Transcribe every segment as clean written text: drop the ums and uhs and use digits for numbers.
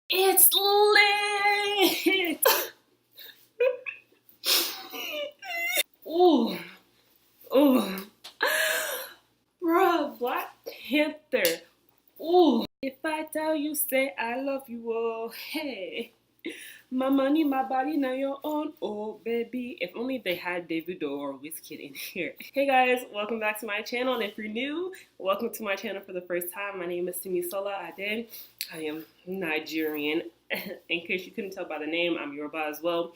It's lit! Ooh, ooh. Bruh, Black Panther. Ooh. If I tell you, say I love you, oh, hey. My money, my body, now your own, oh baby. If only they had Davido or Wizkid in here. Hey guys, welcome back to my channel. And if you're new, welcome to my channel for the first time. My name is Simisola Ade. I am Nigerian. In case you couldn't tell by the name, I'm Yoruba as well.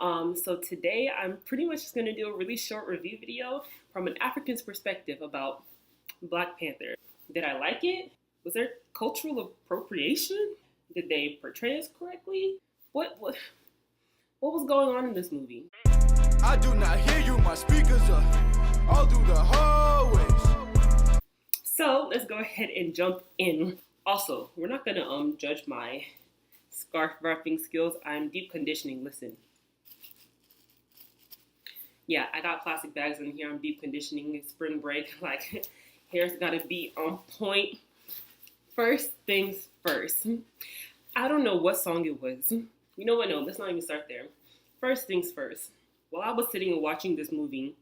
So today I'm pretty much just going to do a really short review video from an African's perspective about Black Panther. Did I like it? Was there cultural appropriation? Did they portray us correctly? What was going on in this movie? I do not hear you, my speakers are all through the hallways. So let's go ahead and jump in. Also, we're not gonna judge my scarf wrapping skills. I'm deep conditioning. Listen. Yeah, I got plastic bags in here. I'm deep conditioning. It's spring break. Like, hair's gotta be on point. First things first. I don't know what song it was. You know what? No, let's not even start there. First things first. While I was sitting and watching this movie,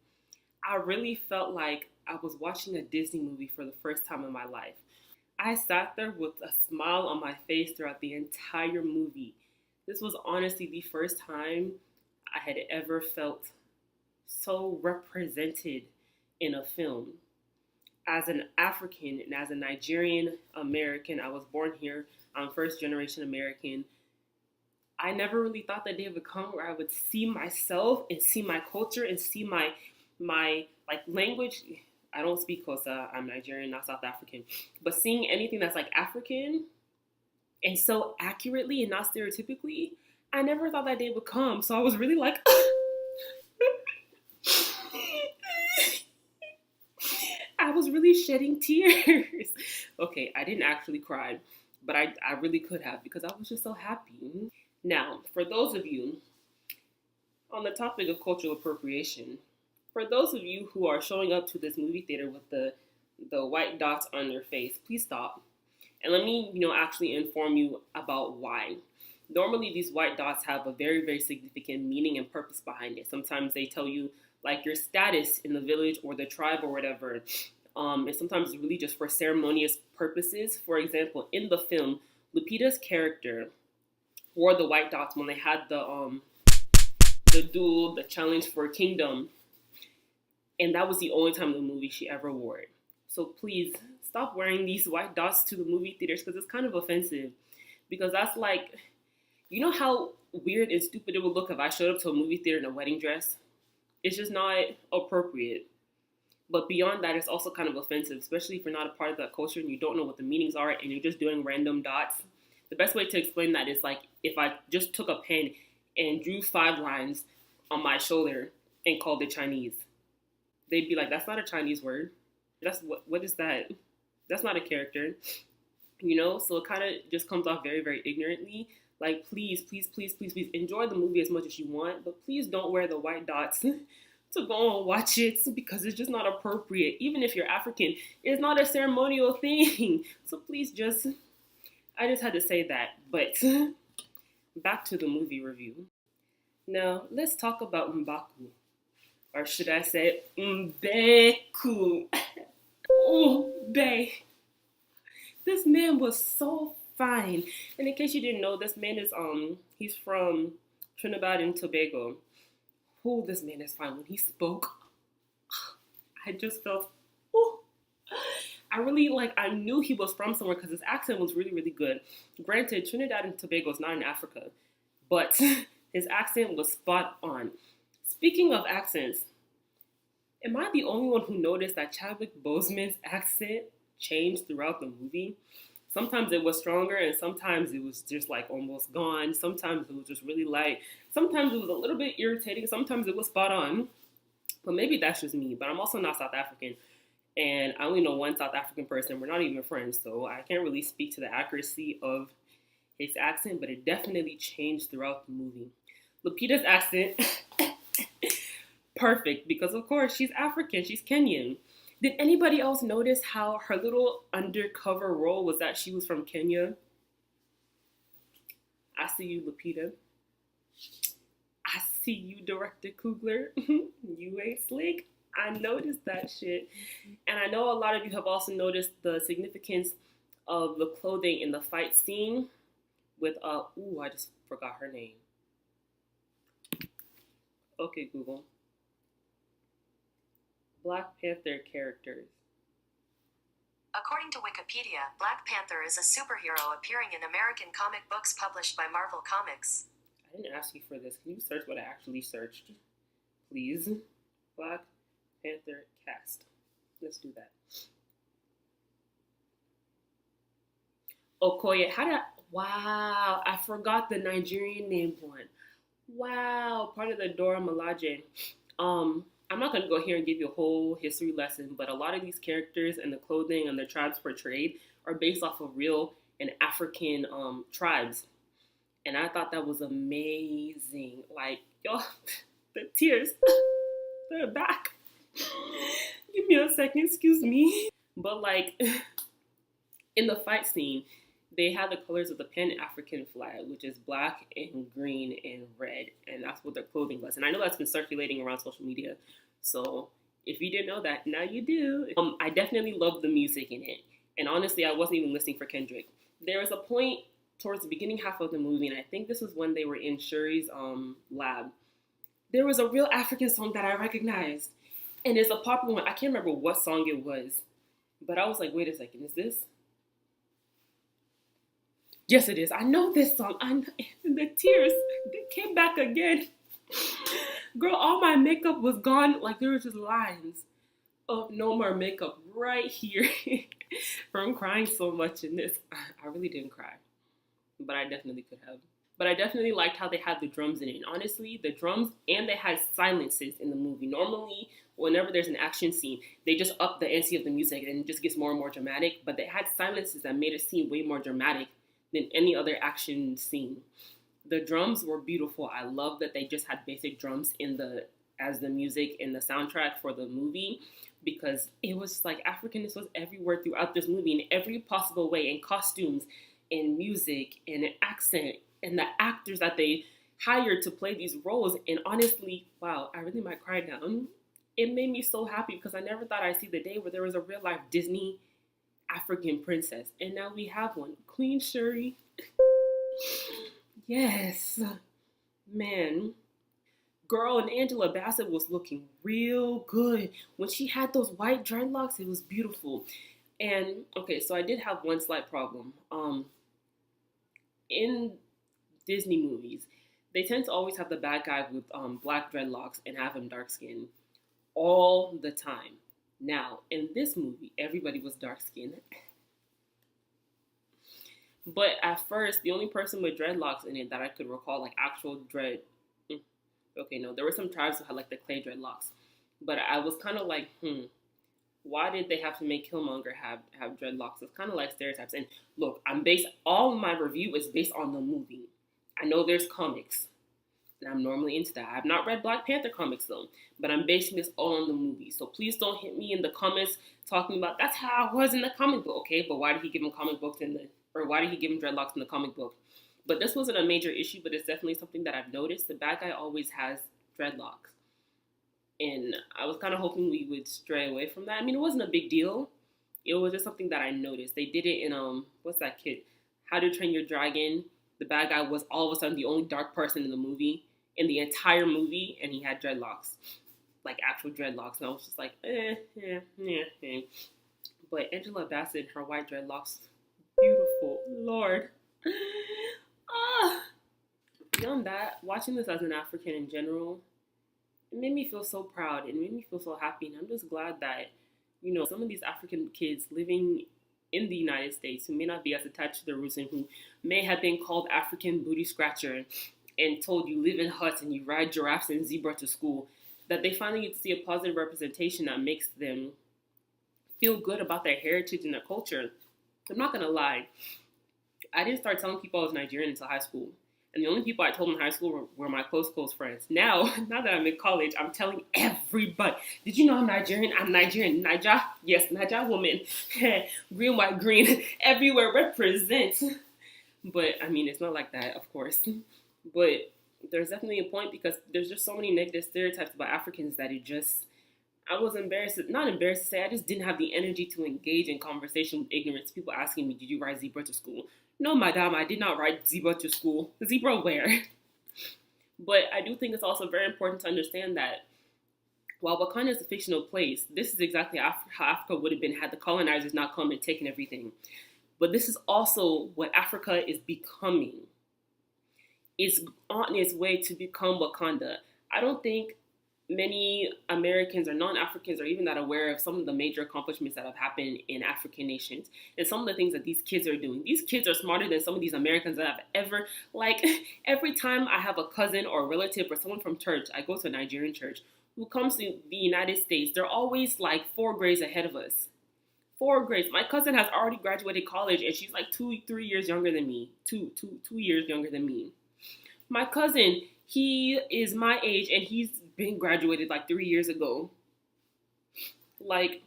I really felt like I was watching a Disney movie for the first time in my life. I sat there with a smile on my face throughout the entire movie. This was honestly the first time I had ever felt so represented in a film. As an African and as a Nigerian American, I was born here. I'm first generation American. I never really thought that day would come where I would see myself and see my culture and see my like language. I don't speak Xhosa. I'm Nigerian, not South African. But seeing anything that's like African and so accurately and not stereotypically, I never thought that day would come. So I was really like, I was really shedding tears. Okay, I didn't actually cry, but I really could have because I was just so happy. Now, for those of you on the topic of cultural appropriation, for those of you who are showing up to this movie theater with the white dots on your face, please stop. And let me, actually inform you about why. Normally, these white dots have a very, very significant meaning and purpose behind it. Sometimes they tell you, like, your status in the village or the tribe or whatever. And sometimes it's really just for ceremonious purposes. For example, in the film, Lupita's character wore the white dots when they had the duel, the challenge for kingdom. And that was the only time in the movie she ever wore it. So please stop wearing these white dots to the movie theaters because it's kind of offensive. Because that's like, you know how weird and stupid it would look if I showed up to a movie theater in a wedding dress? It's just not appropriate. But beyond that, it's also kind of offensive, especially if you're not a part of that culture and you don't know what the meanings are and you're just doing random dots. The best way to explain that is like if I just took a pen and drew 5 lines on my shoulder and called it Chinese. They'd be like, that's not a Chinese word. That's what is that? That's not a character. So it kind of just comes off very, very ignorantly. Like, please, please, please, please, please enjoy the movie as much as you want, but please don't wear the white dots to go and watch it because it's just not appropriate. Even if you're African, it's not a ceremonial thing. So please I just had to say that. But back to the movie review. Now, let's talk about M'Baku. Or should I say Mbeku? Mbe. This man was so fine. And in case you didn't know, this man is he's from Trinidad and Tobago. Oh, this man is fine. When he spoke, I just felt, I knew he was from somewhere because his accent was really, really good. Granted, Trinidad and Tobago is not in Africa, but his accent was spot on. Speaking of accents, am I the only one who noticed that Chadwick Boseman's accent changed throughout the movie? Sometimes it was stronger and sometimes it was just like almost gone. Sometimes it was just really light. Sometimes it was a little bit irritating. Sometimes it was spot on. But maybe that's just me. But I'm also not South African. And I only know one South African person. We're not even friends. So I can't really speak to the accuracy of his accent. But it definitely changed throughout the movie. Lupita's accent, perfect. Because of course, she's African. She's Kenyan. Did anybody else notice how her little undercover role was that she was from Kenya? I see you, Lupita. I see you, Director Kugler. You ain't slick. I noticed that shit. And I know a lot of you have also noticed the significance of the clothing in the fight scene with I just forgot her name. Okay, Google. Black Panther characters. According to Wikipedia, Black Panther is a superhero appearing in American comic books published by Marvel Comics. I didn't ask you for this. Can you search what I actually searched? Please. Black Panther cast. Let's do that. Okoye. Wow, I forgot the Nigerian name one. Wow, part of the Dora Milaje. I'm not going to go here and give you a whole history lesson, but a lot of these characters and the clothing and the tribes portrayed are based off of real and African tribes. And I thought that was amazing. Like, y'all, the tears, they're back. Give me a second, excuse me. But like, in the fight scene, they had the colors of the Pan-African flag, which is black and green and red. And that's what their clothing was. And I know that's been circulating around social media. So if you didn't know that, now you do. I definitely loved the music in it. And honestly, I wasn't even listening for Kendrick. There was a point towards the beginning half of the movie, and I think this was when they were in Shuri's lab. There was a real African song that I recognized. And it's a popular one. I can't remember what song it was. But I was like, wait a second, is this? Yes, it is. I know this song. And the tears, they came back again. Girl, all my makeup was gone. Like, there were just lines of no more makeup right here from crying so much in this. I really didn't cry, but I definitely could have. But I definitely liked how they had the drums in it. And honestly, the drums, and they had silences in the movie. Normally, whenever there's an action scene, they just up the NC of the music and it just gets more and more dramatic. But they had silences that made it seem way more dramatic than any other action scene. The drums were beautiful. I love that they just had basic drums as the music in the soundtrack for the movie, because it was like Africanness was everywhere throughout this movie in every possible way, in costumes, in music, in an accent, and the actors that they hired to play these roles. And honestly, wow, I really might cry now. It made me so happy because I never thought I'd see the day where there was a real life Disney African princess. And now we have one. Queen Shuri. Yes. Man. Girl, and Angela Bassett was looking real good. When she had those white dreadlocks, it was beautiful. And, okay, so I did have one slight problem. In Disney movies, they tend to always have the bad guy with black dreadlocks and have him dark skinned all the time. Now, in this movie, everybody was dark skinned. But at first, the only person with dreadlocks in it that I could recall, like actual dread. Okay, no, there were some tribes who had like the clay dreadlocks. But I was kind of like, why did they have to make Killmonger have dreadlocks? It's kind of like stereotypes. And look, all my review is based on the movie. I know there's comics, and I'm normally into that. I have not read Black Panther comics though, but I'm basing this all on the movie. So please don't hit me in the comments talking about that's how I was in the comic book. Okay, but why did he give him comic books why did he give him dreadlocks in the comic book? But this wasn't a major issue, but it's definitely something that I've noticed. The bad guy always has dreadlocks. And I was kind of hoping we would stray away from that. I mean, it wasn't a big deal. It was just something that I noticed. They did it in, what's that kid? How to Train Your Dragon. The bad guy was all of a sudden the only dark person in the movie, in the entire movie, and he had dreadlocks. Like actual dreadlocks. And I was just like, yeah. But Angela Bassett, her white dreadlocks, beautiful. Lord. Beyond that, watching this as an African in general, it made me feel so proud. It made me feel so happy. And I'm just glad that, some of these African kids living in the United States who may not be as attached to their roots and who may have been called African booty scratcher and told you live in huts and you ride giraffes and zebra to school, that they finally get to see a positive representation that makes them feel good about their heritage and their culture. I'm not going to lie. I didn't start telling people I was Nigerian until high school. And the only people I told in high school were my close friends. Now that I'm in college, I'm telling everybody. Did you know I'm Nigerian? I'm Nigerian. Naija? Yes, Naija woman. Green, white, green. Everywhere represent. But I mean, it's not like that, of course. But there's definitely a point because there's just so many negative stereotypes about Africans that it just, I was embarrassed, not embarrassed to say, I just didn't have the energy to engage in conversation with ignorance. People asking me, did you ride zebra to school? No, madame, I did not ride zebra to school. Zebra where? But I do think it's also very important to understand that while Wakanda is a fictional place, this is exactly how Africa would have been had the colonizers not come and taken everything. But this is also what Africa is becoming. It's on its way to become Wakanda. I don't think many Americans or non-Africans are even that aware of some of the major accomplishments that have happened in African nations and some of the things that these kids are doing. These kids are smarter than some of these Americans that I've ever, like, every time I have a cousin or a relative or someone from church, I go to a Nigerian church, who comes to the United States, they're always like 4 grades ahead of us. 4 grades. My cousin has already graduated college and she's like 3 years younger than me. Two years younger than me. My cousin, he is my age and he's been graduated like 3 years ago. Like,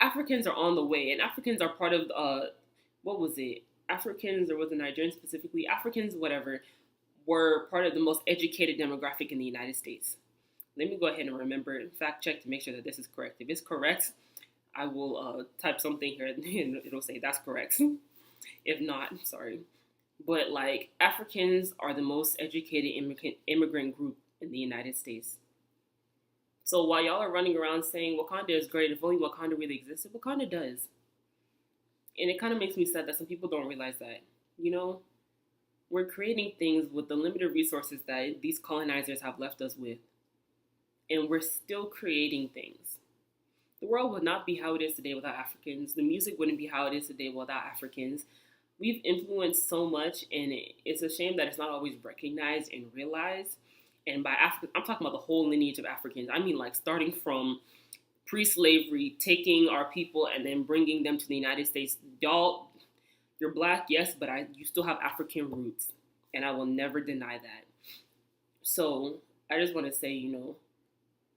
Africans are on the way, and Africans are part of what was it? Africans, or was it Nigerians specifically? Africans, whatever, were part of the most educated demographic in the United States. Let me go ahead and remember, fact check to make sure that this is correct. If it's correct, I will type something here and it'll say that's correct. If not, sorry. But like, Africans are the most educated immigrant group in the United States. So while y'all are running around saying Wakanda is great, if only Wakanda really existed, Wakanda does. And it kind of makes me sad that some people don't realize that. You know, we're creating things with the limited resources that these colonizers have left us with. And we're still creating things. The world would not be how it is today without Africans. The music wouldn't be how it is today without Africans. We've influenced so much, and it's a shame that it's not always recognized and realized. And by Africa, I'm talking about the whole lineage of Africans. I mean, like, starting from pre-slavery, taking our people and then bringing them to the United States. Y'all, you're black, yes, but you still have African roots, and I will never deny that. So I just want to say, you know,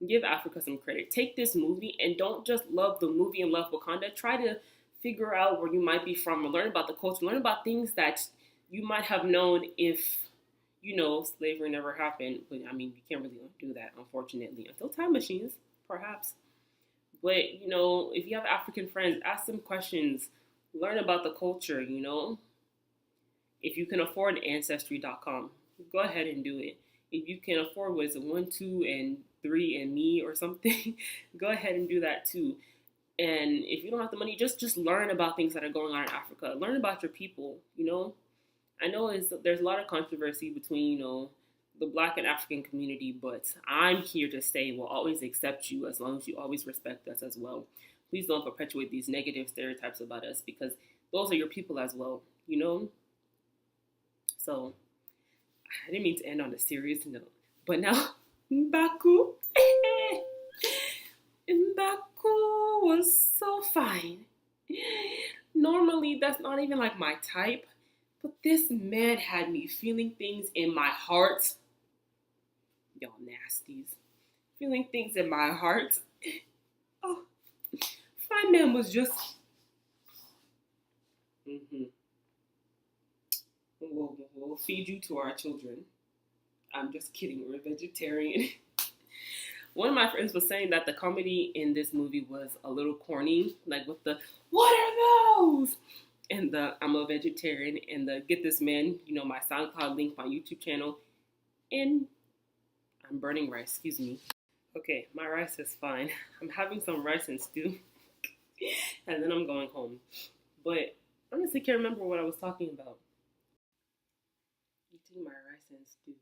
give Africa some credit. Take this movie and don't just love the movie and love Wakanda. Try to figure out where you might be from and learn about the culture. Learn about things that you might have known if, you know, slavery never happened. But I mean, you can't really do that, unfortunately, until time machines, perhaps. But, you know, if you have African friends, ask them questions. Learn about the culture, you know. If you can afford Ancestry.com, go ahead and do it. If you can afford, what is it, 1, 2, and 3 and me or something, go ahead and do that too. And if you don't have the money, just learn about things that are going on in Africa. Learn about your people, you know. I know there's a lot of controversy between, you know, the Black and African community, but I'm here to say we'll always accept you as long as you always respect us as well. Please don't perpetuate these negative stereotypes about us, because those are your people as well, you know. So I didn't mean to end on a serious note, but now Mbaku. Mbaku was so fine. Normally, that's not even like my type, but this man had me feeling things in my heart. Y'all nasties. Feeling things in my heart. Oh, fine man was just... We'll feed you to our children. I'm just kidding, we're vegetarian. One of my friends was saying that the comedy in this movie was a little corny, like with the, what are those? And the, I'm a vegetarian, and the, get this man, you know, my SoundCloud link, my YouTube channel, and I'm burning rice, excuse me. Okay, my rice is fine. I'm having some rice and stew, and then I'm going home. But honestly, can't remember what I was talking about. Eating my rice and stew.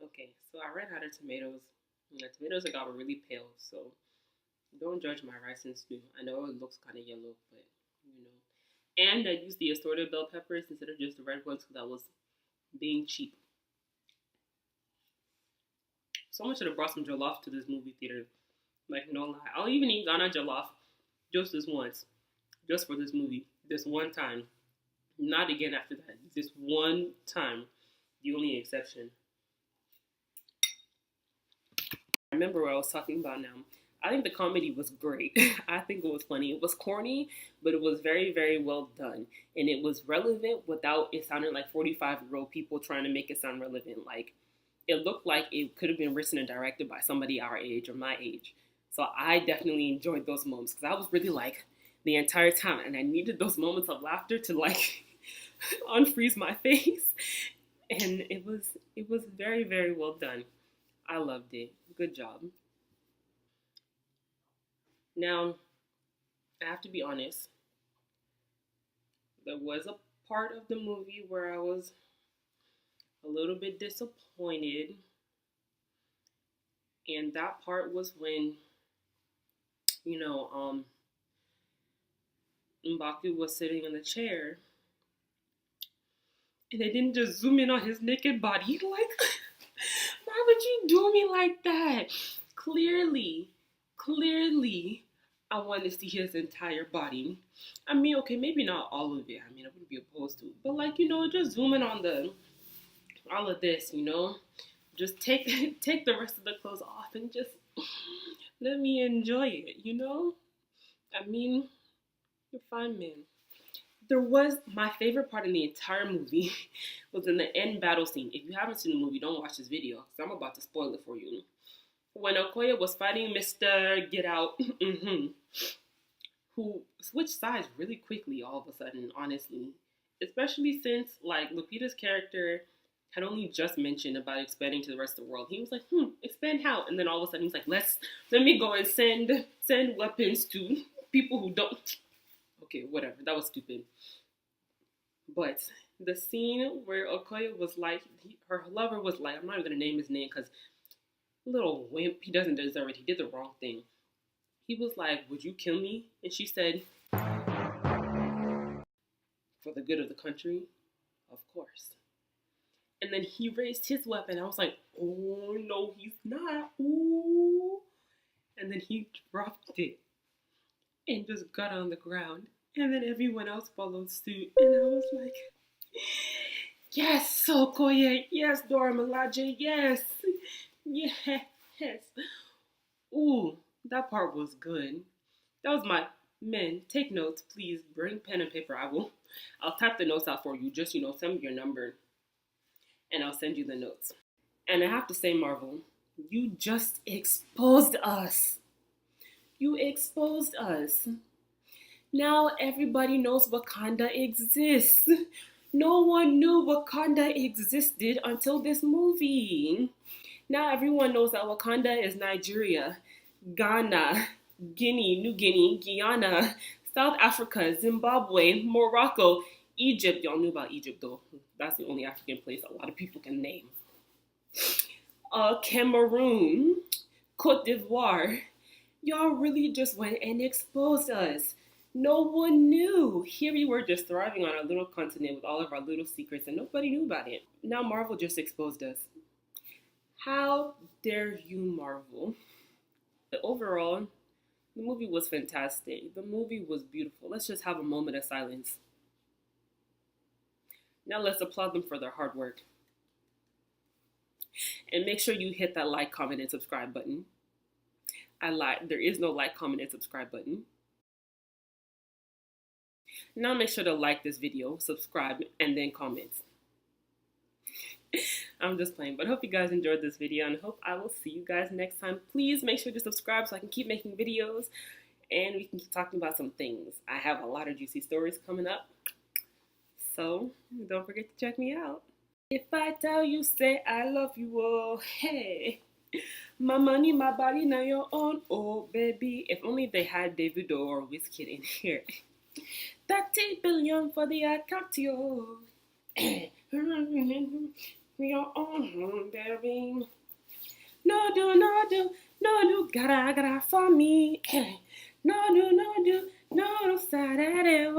Okay, so I ran out of tomatoes. The tomatoes I got were really pale, so don't judge my rice and stew. I know it looks kind of yellow, but you know. And I used the assorted bell peppers instead of just the red ones because I was being cheap. Someone should have brought some jollof to this movie theater. Like, no lie. I'll even eat Ghana jollof just this once. Just for this movie. This one time. Not again after that. This one time. The only exception. I remember what I was talking about now. I think the comedy was great. I think it was funny. It was corny, but it was very, very well done. And it was relevant without it sounding like 45-year-old people trying to make it sound relevant. Like, it looked like it could have been written and directed by somebody our age or my age. So I definitely enjoyed those moments because I was really like the entire time, and I needed those moments of laughter to like unfreeze my face. And it was very, very well done. I loved it. Good job. Now, I have to be honest, there was a part of the movie where I was a little bit disappointed, and that part was when, you know, Mbaku was sitting in the chair, and they didn't just zoom in on his naked body. Like, why would you do me like that? Clearly, clearly, I wanted to see his entire body. I mean, okay, maybe not all of it. I mean, I wouldn't be opposed to it, but like, just zooming on the all of this, just take take the rest of the clothes off and just let me enjoy it. I mean, you're fine, man. There was my favorite part in the entire movie was in the end battle scene. If you haven't seen the movie, don't watch this video because I'm about to spoil it for you. When Okoye was fighting Mr. Get Out, who switched sides really quickly all of a sudden, honestly. Especially since, like, Lupita's character had only just mentioned about expanding to the rest of the world. He was like, expand how? And then all of a sudden he's like, let me go and send weapons to people who don't. Okay, whatever. That was stupid. But the scene where Okoye was like, her lover was like, I'm not even going to name his name because little wimp, he doesn't deserve it. He did the wrong thing. He was like, would you kill me? And she said, for the good of the country, of course. And then he raised his weapon. I was like, oh, no, he's not. Ooh. And then he dropped it and just got on the ground. And then everyone else followed suit. And I was like, yes, Okoye. Yes, Dora Milaje. Yes. Yes. Ooh, that part was good. That was my men. Take notes, please. Bring pen and paper. I'll type the notes out for you. Just send me your number, and I'll send you the notes. And I have to say, Marvel, you just exposed us. You exposed us. Now everybody knows Wakanda exists. No one knew Wakanda existed until this movie. Now everyone knows that Wakanda is Nigeria, Ghana, Guinea, New Guinea, Guyana, South Africa, Zimbabwe, Morocco, Egypt. Y'all knew about Egypt though. That's the only African place a lot of people can name. Cameroon, Cote d'Ivoire. Y'all really just went and exposed us. No one knew. Here we were just thriving on our little continent with all of our little secrets and nobody knew about it. Now Marvel just exposed us. How dare you, Marvel? Overall, the movie was fantastic. The movie was beautiful. Let's just have a moment of silence. Now let's applaud them for their hard work. And make sure you hit that like, comment, and subscribe button. I lied. There is no like, comment, and subscribe button. Now make sure to like this video, subscribe, and then comment. I'm just playing, but I hope you guys enjoyed this video and hope I will see you guys next time. Please make sure to subscribe so I can keep making videos and we can keep talking about some things. I have a lot of juicy stories coming up, so don't forget to check me out. If I tell you, say I love you, oh, hey. My money, my body, now your own, oh, baby. If only they had Davido or Wizkid in here. 30 billion for the account, yo. Your own, baby. No do, gotta for me. No do, Saturday.